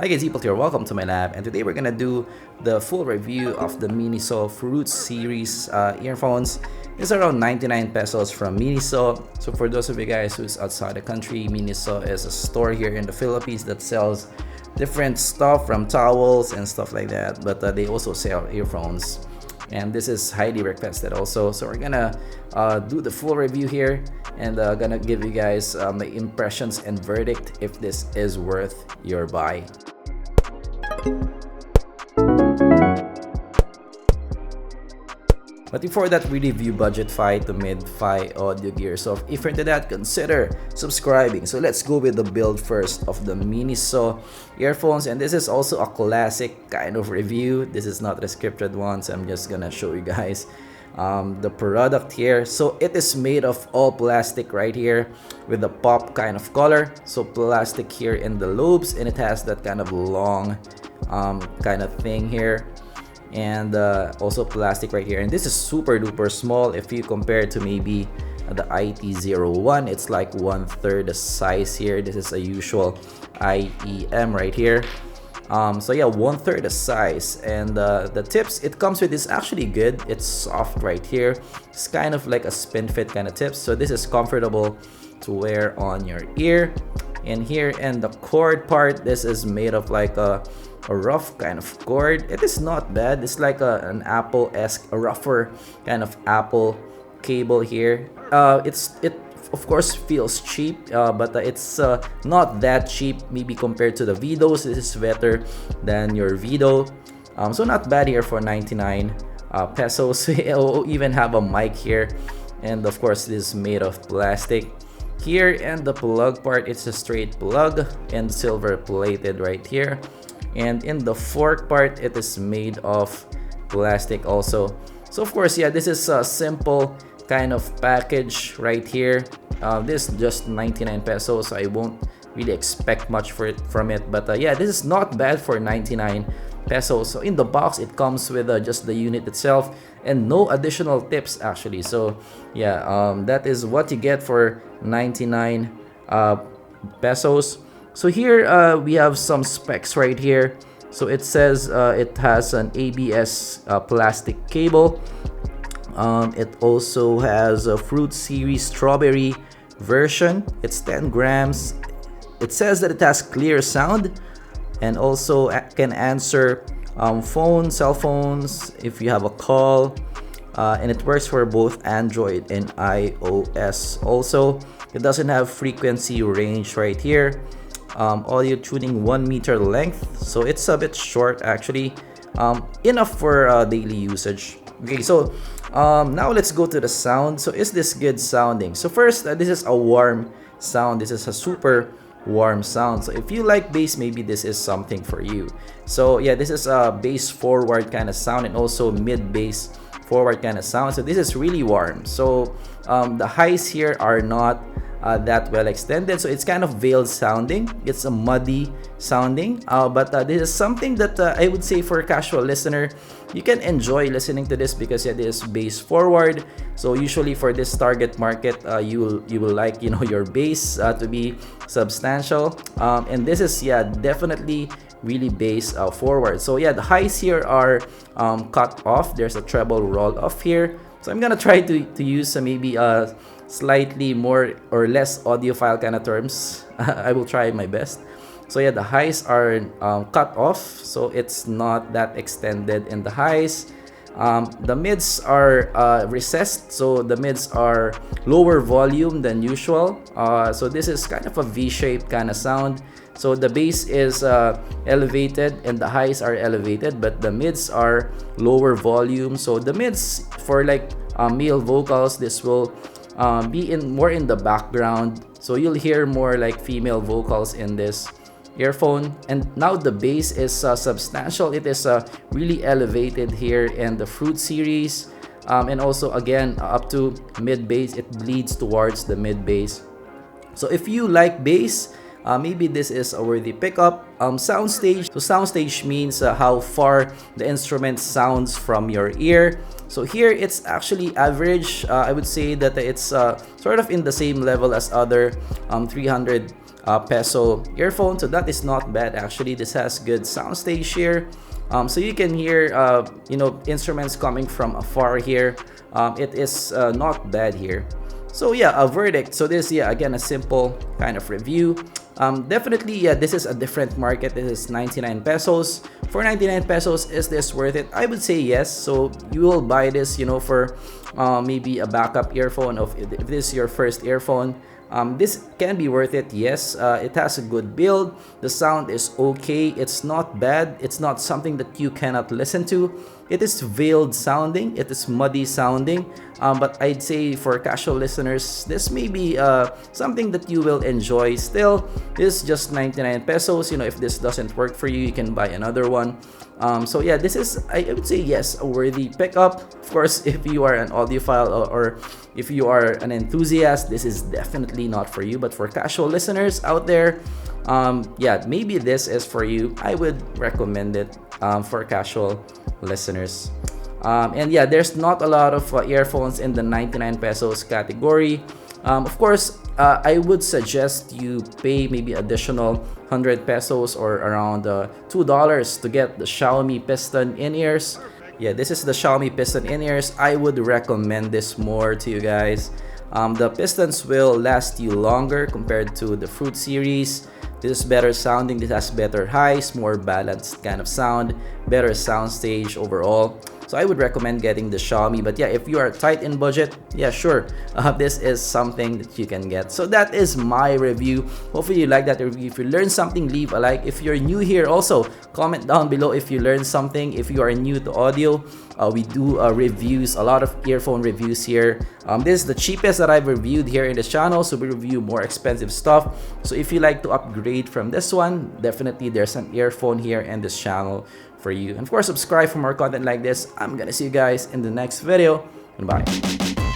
Hi guys, zpolt here, welcome to my lab, and today we're gonna do the full review of the MINISO Fruits series earphones. It's around 99 pesos from MINISO. So for those of you guys who's outside the country, MINISO is a store here in the Philippines that sells different stuff from towels and stuff like that, but they also sell earphones. And this is highly requested also, so we're gonna do the full review here and gonna give you guys my impressions and verdict if this is worth your buy. But before that, we review budget-fi to mid-fi audio gear. So if you're into that, consider subscribing. So let's go with the build first of the MINISO earphones. And this is also a classic kind of review. This is not a scripted one, so I'm just gonna show you guys the product here. So it is made of all plastic right here with the pop kind of color. So plastic here in the lobes, and it has that kind of long kind of thing here. And also plastic right here, and this is super duper small if you compare to maybe the IT01. It's like 1/3 the size here. This is a usual IEM right here. So yeah, 1/3 the size. And the tips it comes with is actually good. It's soft right here. It's kind of like a spin fit kind of tips, so this is comfortable to wear on your ear. And here and the cord part, this is made of like a rough kind of cord. It is not bad. It's like an Apple-esque, a rougher kind of Apple cable here. It of course feels cheap, but it's not that cheap. Maybe compared to the Vidos, this is better than your Vido. So not bad here for 99 pesos. We'll even have a mic here, and of course this is made of plastic. Here and the plug part, it's a straight plug and silver plated right here. And in the fork part, it is made of plastic also. So of course, yeah, this is a simple kind of package right here. This is just 99 pesos, so I won't really expect much from it. But yeah, this is not bad for 99 pesos. So in the box, it comes with just the unit itself and no additional tips actually. So yeah, that is what you get for 99 pesos. So here we have some specs right here. So it says it has an ABS plastic cable. It also has a Fruit Series Strawberry version. It's 10 grams. It says that it has clear sound and also can answer cell phones if you have a call. And it works for both Android and iOS also. It doesn't have frequency range right here. Audio tuning 1 meter length, so it's a bit short actually, enough for daily usage. Okay, so now let's go to the sound. So is this good sounding? So first, this is a warm sound. This is a super warm sound. So if you like bass, maybe this is something for you. So yeah, this is a bass forward kind of sound and also mid bass forward kind of sound. So this is really warm. So the highs here are not that well extended, so it's kind of veiled sounding. It's a muddy sounding, but this is something that I would say for a casual listener, you can enjoy listening to this because it is bass forward. So usually for this target market, you will like your bass to be substantial, and this is definitely really bass forward. So yeah, the highs here are cut off. There's a treble roll off here, so I'm gonna try to use maybe slightly more or less audiophile kind of terms. I will try my best. So yeah, the highs are cut off, so it's not that extended in the highs. The mids are recessed, so the mids are lower volume than usual. So this is kind of a V-shaped kind of sound. So the bass is elevated and the highs are elevated, but the mids are lower volume. So the mids for like male vocals, this will be more in the background, so you'll hear more like female vocals in this earphone. And now the bass is substantial. It is really elevated here in the Fruit series, and also again up to mid bass. It bleeds towards the mid bass. So if you like bass, maybe this is a worthy pickup. Soundstage. So soundstage means how far the instrument sounds from your ear. So here it's actually average. I would say that it's sort of in the same level as other 300 peso earphone. So that is not bad actually. This has good soundstage here. So you can hear instruments coming from afar here. It is not bad here. So yeah, a verdict. So this, yeah, again, a simple kind of review. Definitely, yeah, this is a different market. This is 99 pesos. For 99 pesos, is this worth it? I would say yes. So you will buy this, for maybe a backup earphone. If this is your first earphone, this can be worth it. Yes, it has a good build. The sound is okay. It's not bad. It's not something that you cannot listen to. It is veiled sounding. It is muddy sounding. But I'd say for casual listeners, this may be something that you will enjoy. Still, this is just 99 pesos. If this doesn't work for you, you can buy another one. So yeah, this is, I would say, yes, a worthy pickup. Of course, if you are an audiophile or if you are an enthusiast, this is definitely not for you. But for casual listeners out there, yeah, maybe this is for you. I would recommend it for casual listeners. And yeah, there's not a lot of earphones in the 99 pesos category. Of course, I would suggest you pay maybe additional 100 pesos or around $2 to get the Xiaomi Piston in-ears. Yeah, this is the Xiaomi Piston in-ears. I would recommend this more to you guys. The pistons will last you longer compared to the Fruit series. This is better sounding. This has better highs, more balanced kind of sound, better sound stage overall. So I would recommend getting the Xiaomi. But yeah, if you are tight in budget, yeah, sure, this is something that you can get. So that is my review. Hopefully you like that review. If you learned something, leave a like. If you're new here, also comment down below if you learned something. If you are new to audio, we do reviews, a lot of earphone reviews here. This is the cheapest that I've reviewed here in this channel, so we review more expensive stuff. So if you like to upgrade from this one, definitely there's an earphone here in this channel for you. And of course, subscribe for more content like this. I'm gonna see you guys in the next video, and bye.